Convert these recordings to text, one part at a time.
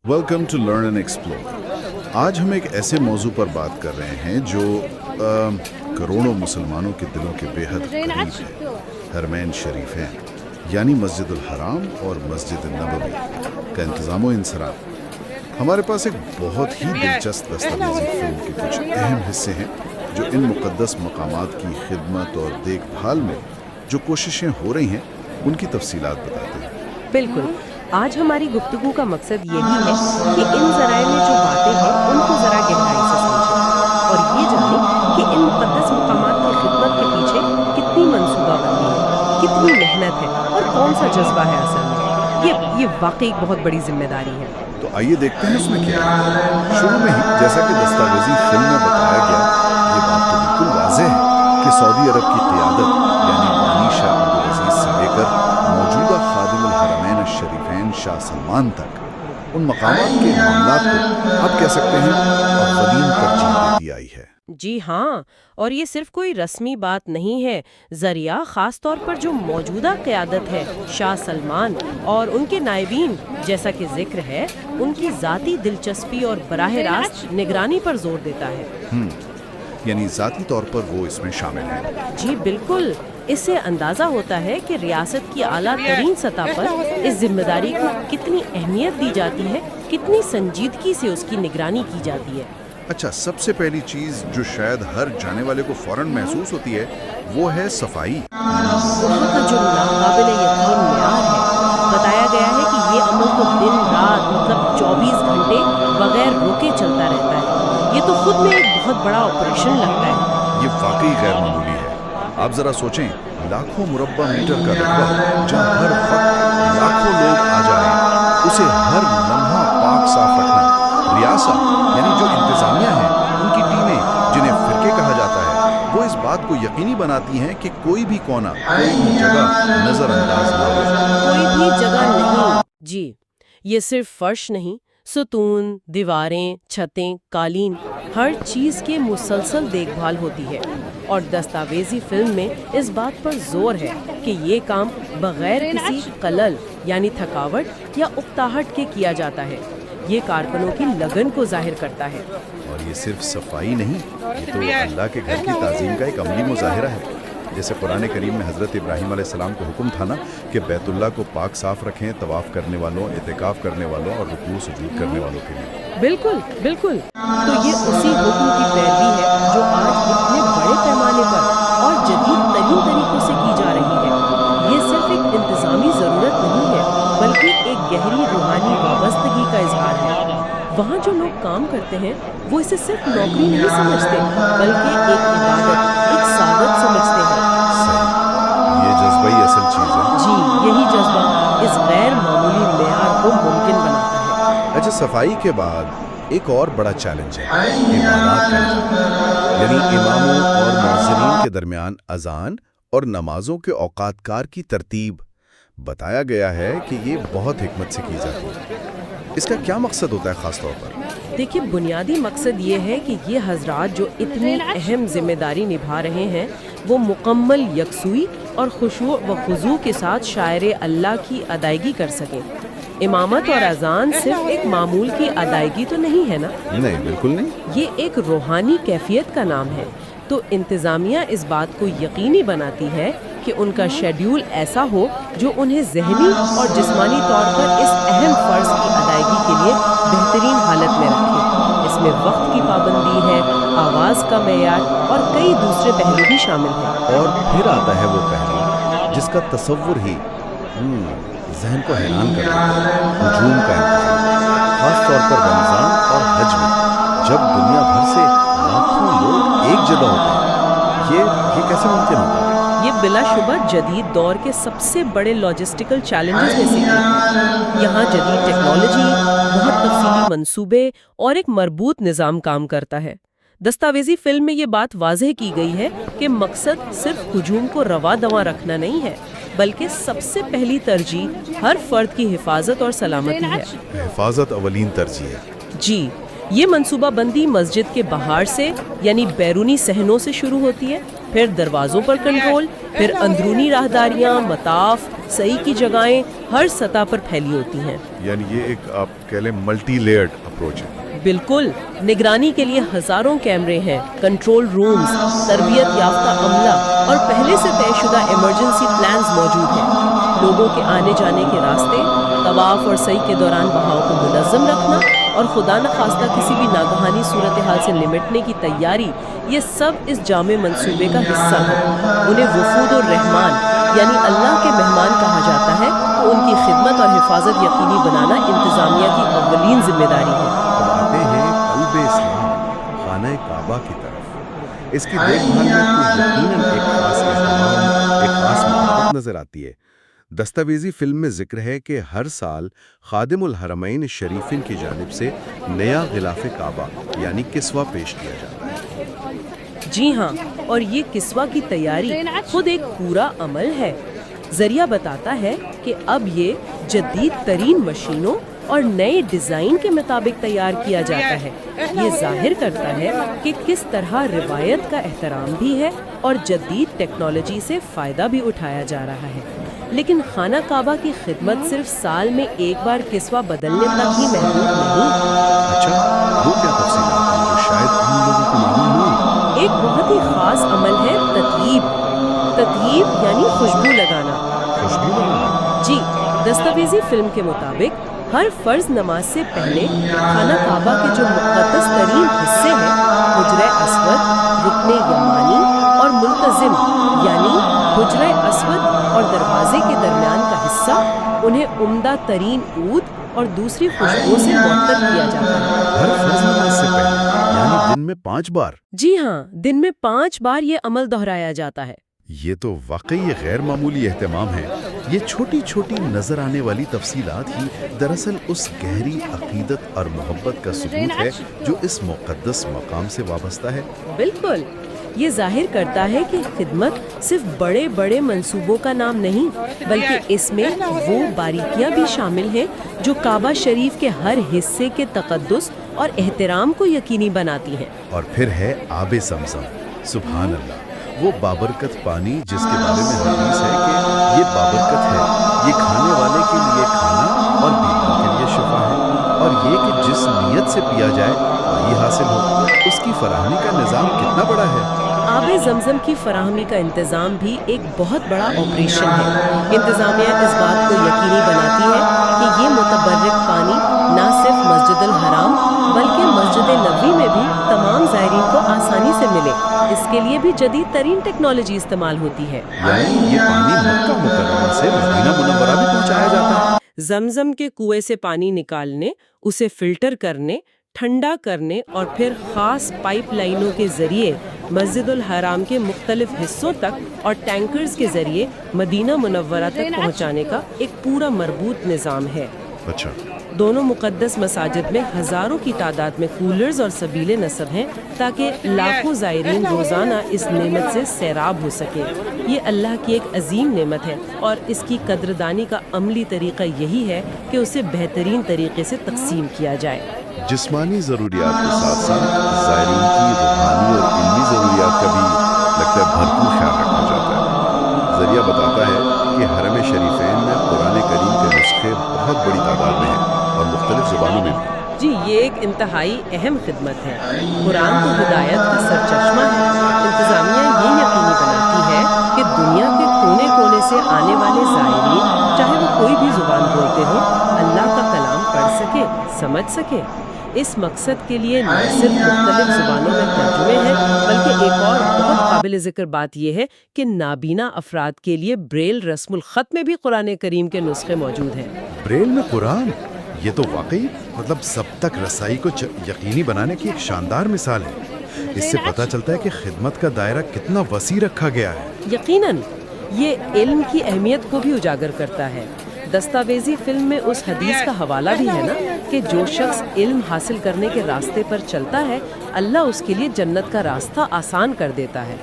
Welcome to learn and explore. आज हम एक ऐसे मौजू पर बात कर रहे हैं जो करोड़ों मुसलमानों के दिलों के बेहद करीब है। हरमैन शरीफैन यानी मस्जिदुल हराम और मस्जिद नबवी का इंतज़ाम व इंसराफ। हमारे पास एक बहुत ही दिलचस्प दस्तावेजी फिल्म के कुछ अहम हिस्से हैं जो इन मुक़द्दस मकामात की खिदमत और देखभाल में जो कोशिशें हो रही हैं उनकी तफसीलात बताते हैं। बिल्कुल, आज हमारी गुफ्तगू का मकसद यही है कि इन ज़राए में जो बातें हैं उनको ज़रा गहराई से समझें और ये जानें कि इन मुक़द्दस मकामात की खिदमत के पीछे कितनी मंसूबाबंदी है, कितनी मेहनत है और कौन सा जज्बा है असल में। ये वाकई एक बहुत बड़ी जिम्मेदारी है। तो आइए देखते हैं उसमें क्या है। शुरू में ही जैसा कि दस्तावेजी फिल्म में बताया गया, ये बात तो बिल्कुल वाज़ेह है कि सऊदी अरब की क़ियादत यानी बानी शाह अब्दुल अज़ीज़ से लेकर मौजूदा खादिमुल हरमैन शरीफैन शाह सलमान तक उन मकामात के मामलात को आप कह सकते हैं अव्वलीन तरजीह देती आई है। जी हाँ, और ये सिर्फ कोई रस्मी बात नहीं है। ज़रिया ख़ास तौर पर जो मौजूदा क़यादत है शाह सलमान और उनके नायबीन जैसा कि जिक्र है, उनकी ज़ाती दिलचस्पी और बराह रास्त निगरानी पर जोर देता है। यानी ज़ाती तौर पर वो इसमें शामिल है। जी बिल्कुल, इससे अंदाज़ा होता है कि रियासत की आला तरीन सतह पर इस जिम्मेदारी को कितनी अहमियत दी जाती है, कितनी संजीदगी से उसकी निगरानी की जाती है। अच्छा, सबसे पहली चीज़ जो शायद हर जाने वाले को फौरन महसूस होती है वो है सफाई। वहाँ का जो नाकाबिले यकीन मेयार है, बताया गया है कि ये अमल तो दिन रात मतलब 24 घंटे बगैर रुके चलता रहता है। ये तो खुद में एक बहुत बड़ा ऑपरेशन लगता है। ये वाकई गैर मामूली है। आप जरा सोचें, लाखों मुरब्बा मीटर का रकबा जहाँ हर वक्त लाखों लोग आ जाएं, उसे हर लम्हा पाक साफ रखना। रियासा यानी जो इंतजामिया है, उनकी टीमें जिन्हें फिरके कहा जाता है, वो इस बात को यकीनी बनाती हैं कि कोई भी कोना, कोई भी जगह नजरअंदाज ना हो। कोई भी जगह नहीं। जी, ये सिर्फ फर्श नहीं, सुतून, दीवारें, छतें, कालीन, हर चीज़ की मुसलसल देखभाल होती है। और दस्तावेजी फिल्म में इस बात पर जोर है कि ये काम बगैर किसी खलल यानी थकावट या उकताहट के किया जाता है। ये कारकुनों की लगन को जाहिर करता है। और ये सिर्फ सफाई नहीं, ये तो अल्लाह के घर की ताज़ीम का एक अमली मुजाहिरा है। जैसे कुरान करीम में हज़रत इब्राहीम अलैहिस्सलाम को हुक्म था ना कि बैतुल्लाह को पाक साफ रखें तवाफ़ करने वालों, इतिकाफ़ करने वालों और रुकू सुजूद करने वालों के लिए। बिल्कुल बिल्कुल, तो ये उसी हुक्म की पैरवी है जो आज इतने बड़े पैमाने पर और जदीद तरीन तरीकों से की जा रही है। ये सिर्फ एक इंतज़ामी ज़रूरत नहीं है, बल्कि एक गहरी रूहानी वाबस्तगी का इजहार है। वहाँ जो लोग काम करते हैं वो इसे सिर्फ नौकरी नहीं समझते, बल्कि एक इबादत, एक सादत समझते हैं। सही, ये जज्बा ही असल चीज़ है। जी, यही जज्बा इस गैर मामूली मेयार को मुमकिन बनाता है। अच्छा, सफाई के बाद एक और बड़ा चैलेंज है इबादत का निज़ाम। यानी इमामों और मुअज्जिनीन के दरमियान अजान और नमाजों के औकातकार की तरतीब। बताया गया है कि ये बहुत हिकमत से की जाती है। इसका क्या मकसद होता है ख़ास तौर पर? देखिए, बुनियादी मकसद ये है कि ये हजरात जो इतनी अहम जिम्मेदारी निभा रहे हैं वो मुकम्मल यकसुई और खुशू व खुजू के साथ शायर अल्लाह की अदायगी कर सकें। इमामत और अजान सिर्फ एक मामूल की अदायगी तो नहीं है ना? नहीं, बिल्कुल नहीं। ये एक रूहानी कैफियत का नाम है। तो इंतज़ामिया इस बात को यकीनी बनाती है कि उनका शेड्यूल ऐसा हो जो उन्हें ज़हनी और जिस्मानी तौर पर इस अहम फ़र्ज़ की अदायगी के लिए बेहतरीन हालत में रखे। इसमें वक्त की पाबंदी है, आवाज़ का मेयार और कई दूसरे पहलू भी शामिल हैं। और फिर आता है वो पहलू जिसका तसव्वुर ही जहन को हैरान कर देता है, हुजूम का इंतज़ाम। खास तौर पर रमज़ान और हज में जब दुनिया भर से लाखों लोग एक जगह होते हैं, ये कैसे मुमकिन होता है? ये बिलाशुबा जदीद दौर के सबसे बड़े लॉजिस्टिकल चैलेंजेस में से एक है। यहाँ जदीद टेक्नोलॉजी, बहुत तफसीली मंसूबे और एक मरबूत निज़ाम काम करता है। दस्तावेजी फिल्म में ये बात वाज़ेह की गई है कि मकसद सिर्फ हुजूम को रवा दवा रखना नहीं है, बल्कि सबसे पहली तरजीह हर फर्द की हिफाजत और सलामती है। हिफाजत अवलीन तरजीह है। जी, ये मंसूबाबंदी मस्जिद के बाहर से यानी बैरूनी सहनों से शुरू होती है, फिर दरवाज़ों पर कंट्रोल, फिर अंदरूनी राहदारियाँ, मताफ सही की जगहें हर सतह पर फैली होती हैं। यानी ये एक आप कह लें मल्टी लेयर्ड अप्रोच है। बिल्कुल, निगरानी के लिए हजारों कैमरे हैं, कंट्रोल रूम्स, तरबियत याफ्ता अमला और पहले से तयशुदा इमरजेंसी प्लान्स मौजूद हैं। लोगों के आने जाने के रास्ते, तवाफ और सई के दौरान बहाव को मुनज़्ज़म रखना और खुदा न खास्ता किसी भी नागहानी सूरत हाल से निपटने की तैयारी, ये सब इस जामे मंसूबे का हिस्सा है। उन्हें वफूद और रहमान यानी अल्लाह के मेहमान कहा जाता है, तो उनकी खिदमत और हिफाजत यकीनी बनाना इंतजामिया की अव्वलीन जिम्मेदारी है। अब आते हैं कल्बे इस्लाम, खाना काबा की तरफ। इसकी देखभाल में तो यकीनन एक खास एहतमाम, एक खास मोहब्बत नजर आती है। दस्तावेजी फिल्म में जिक्र है कि हर साल खादिमुल हरमैन शरीफिन की जानिब से नया गिलाफ काबा यानी किस्वा पेश किया जाता है। जी हाँ, और ये किस्वा की तैयारी खुद एक पूरा अमल है। जरिया बताता है कि अब ये जदीद तरीन मशीनों और नए डिजाइन के मुताबिक तैयार किया जाता है। ये जाहिर करता है कि किस तरह रिवायत का एहतराम भी है और जदीद टेक्नोलॉजी से फायदा भी उठाया जा रहा है। लेकिन खाना काबा की खिदमत सिर्फ साल में एक बार किस्वा बदलने तक ही महदूद नहीं। अच्छा, वो क्या तफसीलात हैं जो शायद हम लोगों को मालूम ना हो? एक बहुत ही खास अमल है ततयीब। ततयीब यानी खुशबू लगाना। खुशबू लगाना? जी, दस्तावेजी फिल्म के मुताबिक हर फर्ज नमाज से पहले खाना काबा के जो मुक़द्दस तरीन हिस्से हैं, हुज्रे अस्वद, रुकने यमानी और मुल्तजिम यानी हुज्रे अस्वद और दरवाजे के दरमियान का हिस्सा, उन्हें उम्दा तरीन ऊद और दूसरी खुशबू से मुअत्तर किया जाता है। हर फर्ज नमाज से पहले यानी दिन में 5 बार? जी हाँ, दिन में 5 बार ये अमल दोहराया जाता है। ये तो वाकई गैर मामूली एहतमाम है। ये छोटी छोटी नजर आने वाली तफसीलात ही दरअसल उस गहरी अकीदत और मोहब्बत का सबूत है जो इस मुक़द्दस मकाम से वाबस्ता है। बिल्कुल, ये जाहिर करता है कि खिदमत सिर्फ बड़े बड़े मंसूबों का नाम नहीं, बल्कि इसमें वो बारीकियां भी शामिल हैं जो काबा शरीफ के हर हिस्से के तक़द्दुस और एहतराम को यकीनी बनाती हैं। और फिर है आबे ज़मज़म, सुभान अल्लाह, वो बाबरकत पानी जिसके बारे में हदीस है कि ये बाबरकत है, ये खाने वाले के लिए खाना और बीमार के लिए शिफा है, और ये कि जिस नीयत से पिया जाए वही हासिल हो। उसकी फराहमी का निज़ाम कितना बड़ा है। आबे ज़मज़म की फराहमी का इंतज़ाम भी एक बहुत बड़ा ऑपरेशन है। इंतज़ामिया इस बात को यकीनी बनाती है कि ये मुतबर्रिक पानी न सिर्फ मस्जिदुल हराम बल्कि मस्जिद नबवी में भी तमाम ज़ायरीन को आसानी से मिले। इसके लिए भी जदीद तरीन टेक्नोलॉजी इस्तेमाल होती है। यानी ये पानी मक्का मुकर्रमा से मदीना मुनव्वरा भी पहुंचाया जाता है। ज़मज़म के कुएं से पानी निकालने, उसे फिल्टर करने, ठंडा करने और फिर खास पाइप लाइनों के जरिए मस्जिदुल हराम के मुख्तलिफ हिस्सों तक और टैंकर्स के जरिए मदीना मुनव्वरा तक पहुंचाने का एक पूरा मरबूत निज़ाम है। अच्छा, दोनों मुक़द्दस मसाजिद में हज़ारों की तादाद में कूलर्स और सबीले नस्ब हैं ताकि लाखों ज़ायरीन रोज़ाना इस नेमत से सैराब हो सके। ये अल्लाह की एक अजीम नेमत है और इसकी कद्रदानी का अमली तरीक़ा यही है कि उसे बेहतरीन तरीके से तकसीम किया जाए। जिस्मानी ज़रूरियात के साथ साथ ज़ायरीन की रूहानी और इल्मी ज़रूरियात का भी लगता है भरपूर ख्याल रखा जाता है। ज़रिया बताता है कि हरम शरीफैन में कुरान करीम के नुस्खे बहुत बड़ी तादाद में हैं और मुख्तलिफ ज़ुबानों में भी। जी, ये एक इंतहाई अहम खिदमत है। कुरान तो हिदायत का सरचश्मा है। इंतज़ामिया ये यकीनी बनाती है कि दुनिया के कोने कोने से आने वाले ज़ायरीन, चाहे वो कोई भी ज़ुबान बोलते हो, अल्लाह का कलाम पढ़ सके, समझ सके। इस मकसद के लिए न सिर्फ मुख्तलिफ ज़ुबानों में तर्जुमे हैं, बल्कि एक और बहुत काबिल ज़िक्र बात यह है कि नाबीना अफराद के लिए ब्रेल रस्मुल ख़त में भी कुरान करीम के नुस्खे मौजूद हैं। ब्रेल में कुरान, ये तो वाकई मतलब सब तक रसाई को यकीनी बनाने की एक शानदार मिसाल है। इससे पता चलता है कि खिदमत का दायरा कितना वसी रखा गया है। यकीनन ये इल्म की अहमियत को भी उजागर करता है। दस्तावेजी फिल्म में उस हदीस का हवाला भी है ना कि जो शख्स इल्म हासिल करने के रास्ते पर चलता है, अल्लाह उसके लिए जन्नत का रास्ता आसान कर देता है।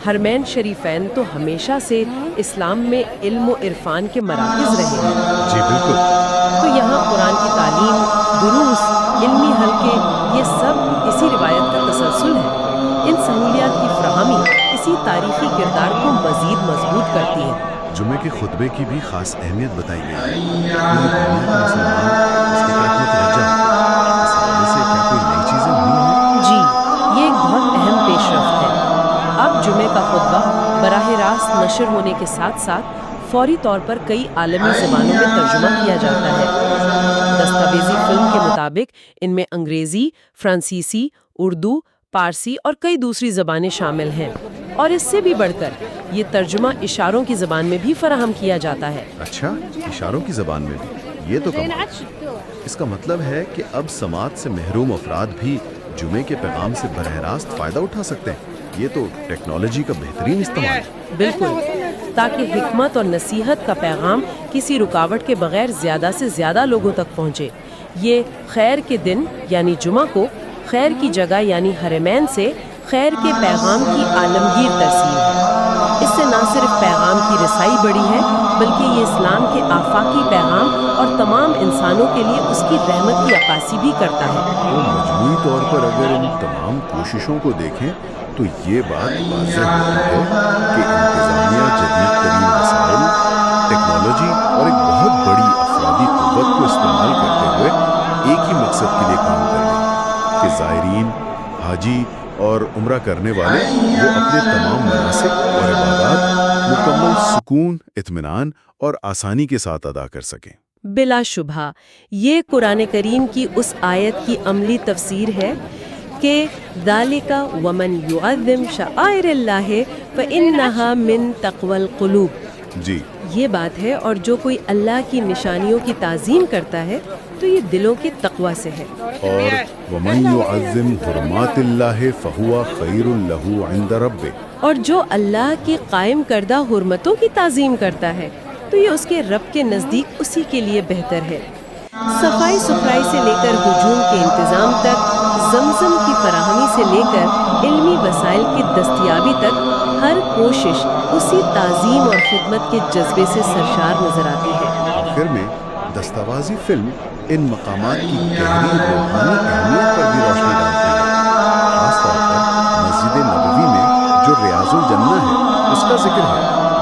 हरमैन शरीफैन तो हमेशा से इस्लाम में इल्म और इरफान के मराकिज़ रहे हैं। जी बिल्कुल। तो यहाँ कुरान की तालीम, दुरूस, इल्मी हल्के, ये सब इसी रिवायत का तसलसल है। इन सहूलियात की फ्राहमी इसी तारीखी किरदार को मज़ीद मजबूत करती है। جمعے کے خطبے کی بھی خاص اہمیت بتائی گئی ہے۔ پوری دنیا کے مسلمان اس کی طرف متوجہ ہوتے ہیں۔ اس حوالے سے کیا کوئی نئی چیزیں ہوئی ہیں؟ جی، یہ ایک بہت اہم پیش رفت ہے۔ اب جمعے کا خطبہ براہ راست نشر ہونے کے ساتھ ساتھ فوری طور پر کئی عالمی زبانوں میں ترجمہ کیا جاتا ہے۔ دستاویزی فلم کے مطابق ان میں انگریزی، فرانسیسی، اردو، پارسی اور کئی دوسری زبانیں شامل ہیں، اور اس سے بھی بڑھ کر یہ ترجمہ اشاروں کی زبان میں بھی فراہم کیا جاتا ہے۔ اچھا، اشاروں کی زبان میں بھی؟ یہ تو کمال۔ اس کا مطلب ہے کہ اب سماعت سے محروم افراد بھی جمعے کے پیغام سے براہ راست فائدہ اٹھا سکتے ہیں۔ یہ تو ٹیکنالوجی کا بہترین استعمال ہے۔ بالکل، تاکہ حکمت اور نصیحت کا پیغام کسی رکاوٹ کے بغیر زیادہ سے زیادہ لوگوں تک پہنچے۔ یہ خیر کے دن یعنی جمعہ کو خیر کی جگہ یعنی حرمین سے خیر کے پیغام کی عالمگیر ترسیل ہے۔ اس سے نہ صرف پیغام کی رسائی بڑھی ہے، بلکہ یہ اسلام کے آفاقی پیغام اور تمام انسانوں کے لیے اس کی رحمت کی عکاسی بھی کرتا ہے۔ تو مجموعی طور پر اگر ان تمام کوششوں کو دیکھیں تو یہ بات واضح ہوتی ہے کہ انتظامیہ جدید ترین وسائل، ٹیکنالوجی اور ایک بہت بڑی افرادی قوت کو استعمال کرتے ہوئے ایک ہی مقصد کے لیے کام کر رہے ہیں کہ زائرین، حاجی اور عمرہ کرنے والے وہ اپنے تمام مناسک اور عبادات مکمل سکون، اطمینان اور آسانی کے ساتھ ادا کر سکیں۔ بلا شبہ یہ قرآن کریم کی اس آیت کی عملی تفسیر ہے کہ ذالک ومن یعظم شعائر اللہ فإنہا من تقوی القلوب۔ جی، یہ بات ہے، اور جو کوئی اللہ کی نشانیوں کی تعظیم کرتا ہے تو یہ دلوں کے تقوی سے ہے۔ اور ومن یعظم حرمات اللہ فہو خیر لہ عند ربہ، اور جو اللہ کی قائم کردہ حرمتوں کی تعظیم کرتا ہے تو یہ اس کے رب کے نزدیک اسی کے لیے بہتر ہے۔ صفائی ستھرائی سے لے کر ہجوم کے انتظام تک، زمزم کی فراہمی سے لے کر علمی وسائل کی دستیابی تک، ہر کوشش اسی تعظیم اور خدمت کے جذبے سے سرشار نظر آتی ہے۔ آخر میں دستاویزی فلم ان مقامات کی گہری روحانی اہمیت پر بھی روشنی ڈالتی ہے۔ خاص طور پر مسجد نبوی میں جو ریاض الجنہ ہے اس کا ذکر ہے،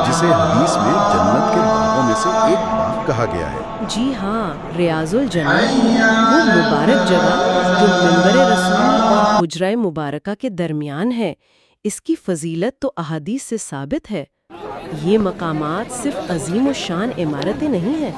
جسے حدیث میں جنت کے باغوں میں سے ایک باغ کہا گیا ہے۔ جی ہاں، ریاض الجنہ وہ مبارک جگہ جو منبر رسول اور حجرہ مبارکہ کے درمیان ہے، اس کی فضیلت تو احادیث سے ثابت ہے۔ یہ مقامات صرف عظیم و شان عمارتیں نہیں ہیں،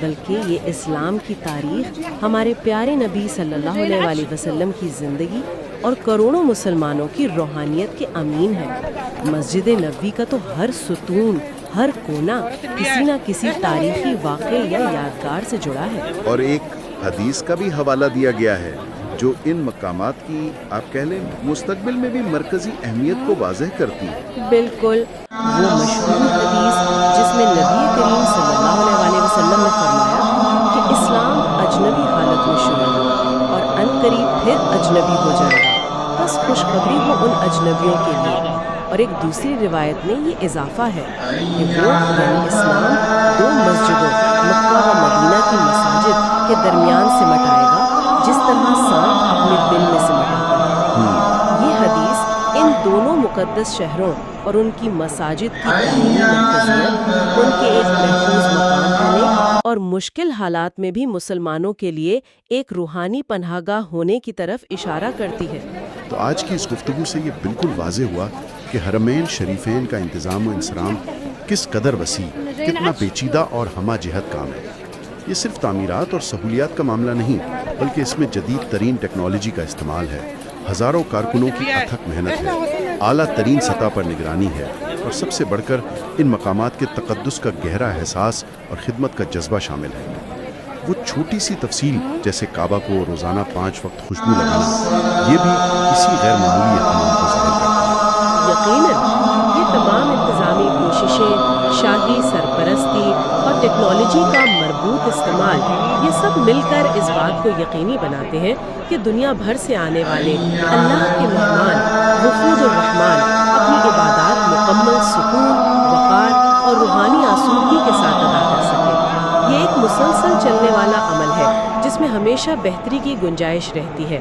بلکہ یہ اسلام کی تاریخ، ہمارے پیارے نبی صلی اللہ علیہ وآلہ وسلم کی زندگی اور کروڑوں مسلمانوں کی روحانیت کے امین ہیں۔ مسجد نبوی کا تو ہر ستون، ہر کونا کسی نہ کسی تاریخی واقعے یا یادگار سے جڑا ہے۔ اور ایک حدیث کا بھی حوالہ دیا گیا ہے جو ان مقامات کی آپ کہہ لیں مستقبل میں بھی مرکزی اہمیت کو واضح کرتی ہے۔ بالکل، وہ مشہور حدیث جس میں نبی کریم صلی اللہ علیہ وآلہ وسلم نے فرمایا کہ اسلام اجنبی حالت میں شروع ہو اور عنقریب پھر اجنبی ہو جائے گا، بس خوشخبری ہو ان اجنبیوں کے لیے۔ اور ایک دوسری روایت میں یہ اضافہ ہے کہ وہ یعنی اسلام دو مسجدوں مکہ و مدینہ کی مساجد کے درمیان سمٹ آئے گا، جس طرح سانپ اپنے دل میں سمٹ آتا ہے۔ یہ حدیث ان دونوں مقدس شہروں اور ان کی مساجد کی تعلیمی مرکزیت، ان کے ایک محفوظ مقام ہونے اور مشکل حالات میں بھی مسلمانوں کے لیے ایک روحانی پناہ گاہ ہونے کی طرف اشارہ کرتی ہے۔ تو آج کی اس گفتگو سے یہ بالکل واضح ہوا کہ حرمین شریفین کا انتظام و انصرام کس قدر وسیع، کتنا پیچیدہ اور ہمہ جہت کام ہے۔ یہ صرف تعمیرات اور سہولیات کا معاملہ نہیں، بلکہ اس میں جدید ترین ٹیکنالوجی کا استعمال ہے، ہزاروں کارکنوں کی اتھک محنت ہے، اعلیٰ ترین سطح پر نگرانی ہے، اور سب سے بڑھ کر ان مقامات کے تقدس کا گہرا احساس اور خدمت کا جذبہ شامل ہے۔ وہ چھوٹی سی تفصیل جیسے کعبہ کو روزانہ 5 وقت خوشبو لگانا، یہ بھی اسی غیر معمولی اہتمام کو ظاہر کرتا ہے۔ یقیناً یہ تمام انتظامی کوششیں، شاہی سرپرستی اور ٹیکنالوجی کا مربوط استعمال، یہ سب مل کر اس بات کو یقینی بناتے ہیں کہ دنیا بھر سے آنے والے اللہ کے مہمان وفود الرحمان اپنی عبادات مکمل سکون، وقار اور روحانی آسودگی کے ساتھ ادا کر سکیں۔ یہ ایک مسلسل چلنے والا عمل ہے جس میں ہمیشہ بہتری کی گنجائش رہتی ہے۔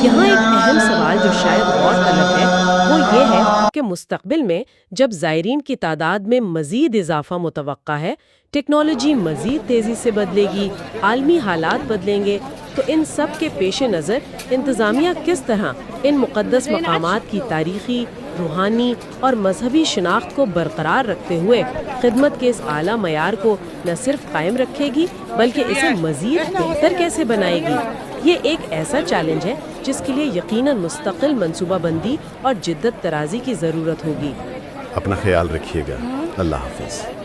یہاں ایک اہم سوال جو شاید غور طلب ہے وہ یہ ہے کہ مستقبل میں جب زائرین کی تعداد میں مزید اضافہ متوقع ہے، ٹیکنالوجی مزید تیزی سے بدلے گی، عالمی حالات بدلیں گے، تو ان سب کے پیش نظر انتظامیہ کس طرح ان مقدس مقامات کی تاریخی، روحانی اور مذہبی شناخت کو برقرار رکھتے ہوئے خدمت کے اس اعلیٰ معیار کو نہ صرف قائم رکھے گی بلکہ اسے مزید بہتر کیسے بنائے گی؟ یہ ایک ایسا چیلنج ہے جس کے لیے یقیناً مستقل منصوبہ بندی اور جدت طرازی کی ضرورت ہوگی۔ اپنا خیال رکھیے گا۔ اللہ حافظ۔